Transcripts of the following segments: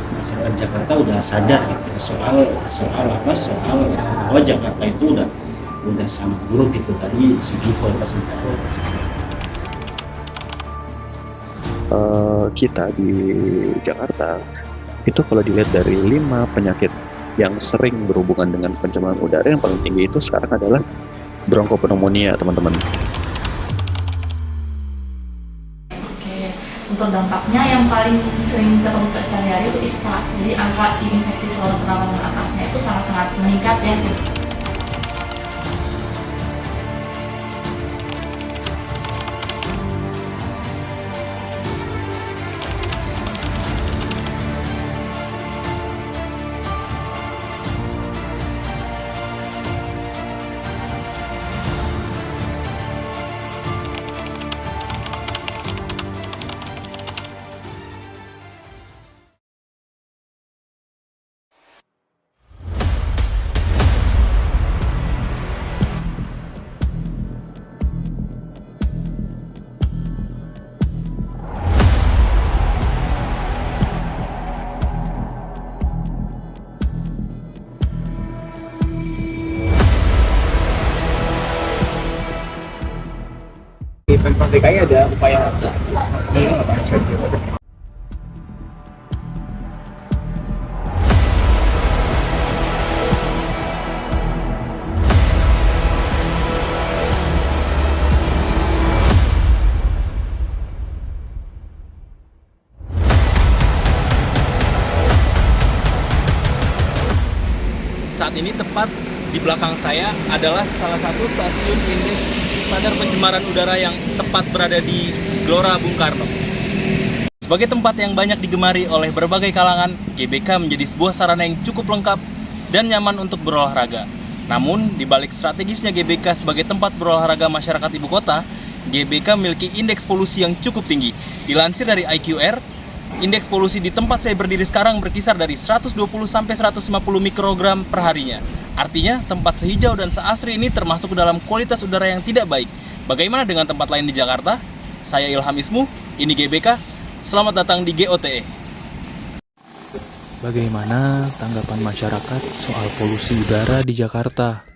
masyarakat Jakarta udah sadar gitu ya soal bahwa Jakarta itu udah sangat buruk gitu tadi segi kualitas udara. Kita di Jakarta itu kalau dilihat dari 5 penyakit yang sering berhubungan dengan pencemaran udara, yang paling tinggi itu sekarang adalah bronkopneumonia, teman-teman. Oke, untuk dampaknya yang paling sering ketemu sehari-hari itu ispa. Jadi angka infeksi saluran pernafasan atasnya itu sangat-sangat meningkat ya. Di Pemprov DKI ada upaya ini nggak Pak? Saat ini tepat di belakang saya adalah salah satu stasiun indeks standar pencemaran udara yang tepat berada di Gelora Bung Karno. Sebagai tempat yang banyak digemari oleh berbagai kalangan, GBK menjadi sebuah sarana yang cukup lengkap dan nyaman untuk berolahraga. Namun, di balik strategisnya GBK sebagai tempat berolahraga masyarakat ibu kota, GBK memiliki indeks polusi yang cukup tinggi. Dilansir dari IQR, indeks polusi di tempat saya berdiri sekarang berkisar dari 120 sampai 150 mikrogram per harinya. Artinya, tempat sehijau dan seasri ini termasuk dalam kualitas udara yang tidak baik. Bagaimana dengan tempat lain di Jakarta? Saya Ilham Ismu, ini GBK. Selamat datang di GOTE. Bagaimana tanggapan masyarakat soal polusi udara di Jakarta?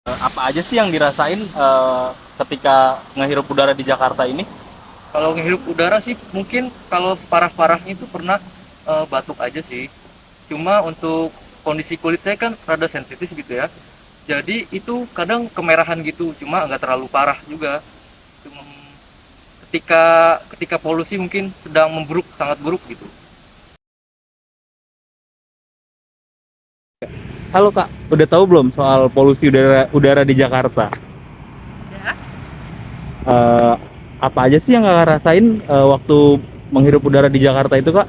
Apa aja sih yang dirasain ketika ngehirup udara di Jakarta ini? Kalau ngehirup udara sih mungkin kalau parah-parahnya itu pernah batuk aja sih. Cuma untuk kondisi kulit saya kan rada sensitif gitu ya. Jadi itu kadang kemerahan gitu, cuma nggak terlalu parah juga. Cuma ketika polusi mungkin sedang memburuk, sangat buruk gitu. Halo Kak, udah tahu belum soal polusi udara di Jakarta? Ya. Apa aja sih yang Kakak rasain waktu menghirup udara di Jakarta itu, Kak?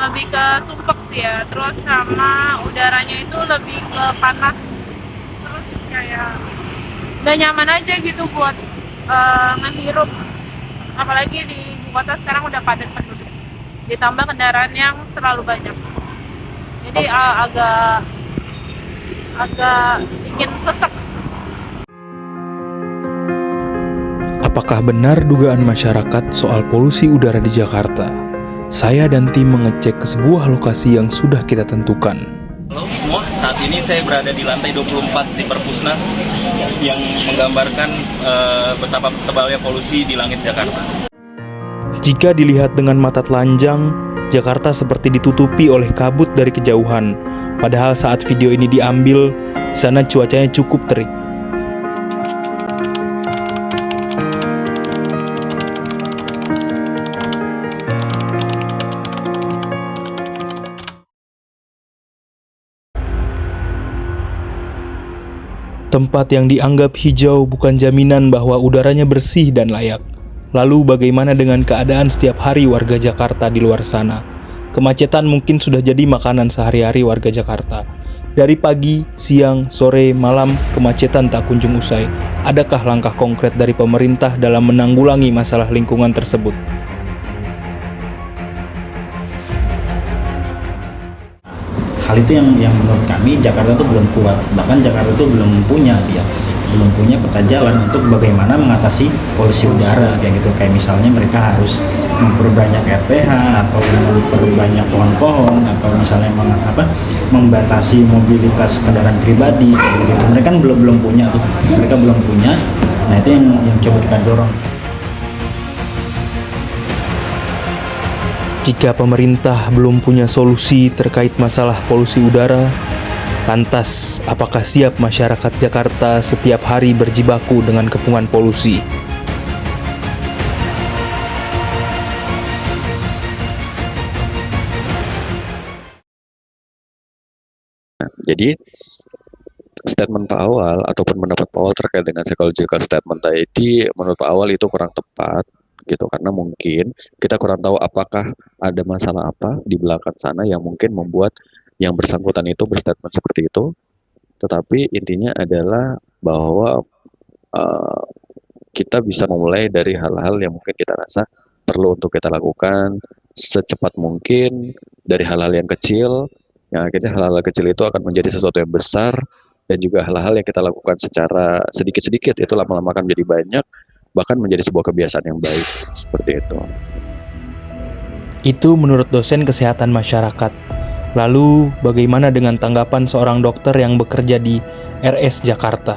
Lebih ke sumpek sih ya, terus sama udaranya itu lebih ke panas, terus kayak nggak nyaman aja gitu buat ngehirup, apalagi di ibu kota sekarang udah padat penduduk, ditambah kendaraan yang terlalu banyak, jadi agak bikin sesek. Apakah benar dugaan masyarakat soal polusi udara di Jakarta? Saya dan tim mengecek ke sebuah lokasi yang sudah kita tentukan. Halo semua, saat ini saya berada di lantai 24 di Perpusnas yang menggambarkan betapa tebalnya polusi di langit Jakarta. Jika dilihat dengan mata telanjang, Jakarta seperti ditutupi oleh kabut dari kejauhan. Padahal saat video ini diambil, di sana cuacanya cukup terik. Tempat yang dianggap hijau bukan jaminan bahwa udaranya bersih dan layak. Lalu bagaimana dengan keadaan setiap hari warga Jakarta di luar sana? Kemacetan mungkin sudah jadi makanan sehari-hari warga Jakarta. Dari pagi, siang, sore, malam, kemacetan tak kunjung usai. Adakah langkah konkret dari pemerintah dalam menanggulangi masalah lingkungan tersebut? Hal itu yang menurut kami Jakarta itu belum kuat, bahkan Jakarta itu belum punya peta jalan untuk bagaimana mengatasi polusi udara kayak gitu. Kayak misalnya mereka harus memperbanyak RPH atau memperbanyak pohon-pohon atau misalnya membatasi mobilitas kendaraan pribadi gitu. Mereka kan belum punya tuh, nah itu yang coba kita dorong. Jika pemerintah belum punya solusi terkait masalah polusi udara, lantas apakah siap masyarakat Jakarta setiap hari berjibaku dengan kepungan polusi? Jadi statement Pak Awal ataupun pendapat Pak Awal terkait dengan psychological statement tadi, menurut Pak Awal itu kurang tepat gitu, karena mungkin kita kurang tahu apakah ada masalah apa di belakang sana yang mungkin membuat yang bersangkutan itu berstatement seperti itu. Tetapi intinya adalah bahwa kita bisa memulai dari hal-hal yang mungkin kita rasa perlu untuk kita lakukan secepat mungkin, dari hal-hal yang kecil, yang akhirnya hal-hal kecil itu akan menjadi sesuatu yang besar, dan juga hal-hal yang kita lakukan secara sedikit-sedikit itu lama-lama akan menjadi banyak, bahkan menjadi sebuah kebiasaan yang baik, seperti itu. Itu menurut dosen kesehatan masyarakat. Lalu, bagaimana dengan tanggapan seorang dokter yang bekerja di RS Jakarta?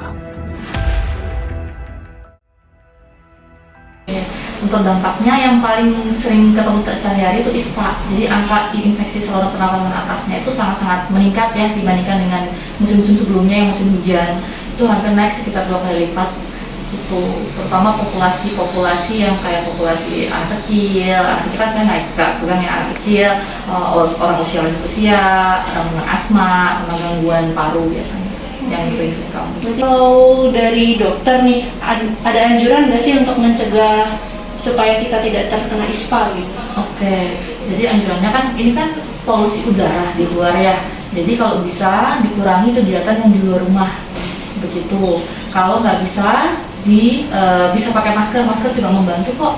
Untuk dampaknya yang paling sering ketemu sehari-hari itu ISPA. Jadi angka infeksi saluran pernapasan atasnya itu sangat-sangat meningkat ya dibandingkan dengan musim-musim sebelumnya yang musim hujan. Itu hampir naik sekitar 2 kali lipat. Itu terutama populasi yang kayak populasi anak kecil kan saya nggak juga pegang yang anak kecil, orang usia lanjut usia, orang dengan asma, sama gangguan paru biasanya yang sering-sering kamu. Kalau dari dokter nih, ada anjuran nggak sih untuk mencegah supaya kita tidak terkena ISPA gitu? Oke, jadi anjurannya kan ini kan polusi udara di luar ya. Jadi kalau bisa dikurangi kegiatan yang di luar rumah, begitu. Kalau nggak bisa, bisa pakai masker juga membantu kok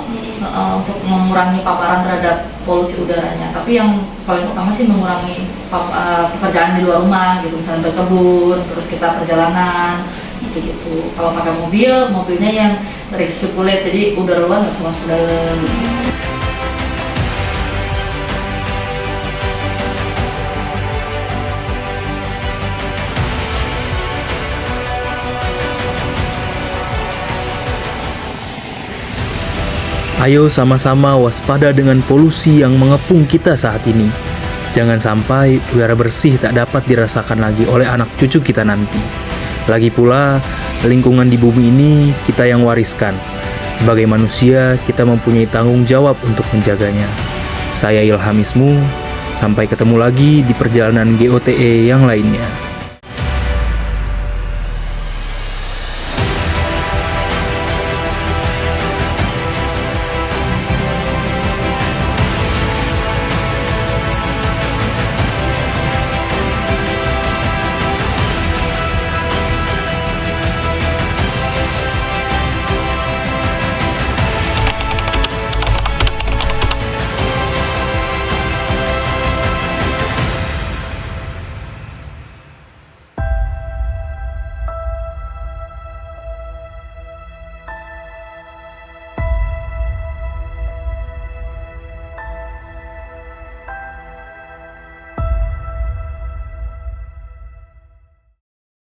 untuk mengurangi paparan terhadap polusi udaranya. Tapi yang paling utama sih mengurangi pekerjaan di luar rumah gitu, misalnya berkebun, terus kita perjalanan gitu. Kalau pakai mobilnya yang recirculate, jadi udara luar nggak bisa masuk dalam. Ayo sama-sama waspada dengan polusi yang mengepung kita saat ini. Jangan sampai udara bersih tak dapat dirasakan lagi oleh anak cucu kita nanti. Lagi pula, lingkungan di bumi ini kita yang wariskan. Sebagai manusia, kita mempunyai tanggung jawab untuk menjaganya. Saya Ilham Ismu, sampai ketemu lagi di perjalanan GOTE yang lainnya.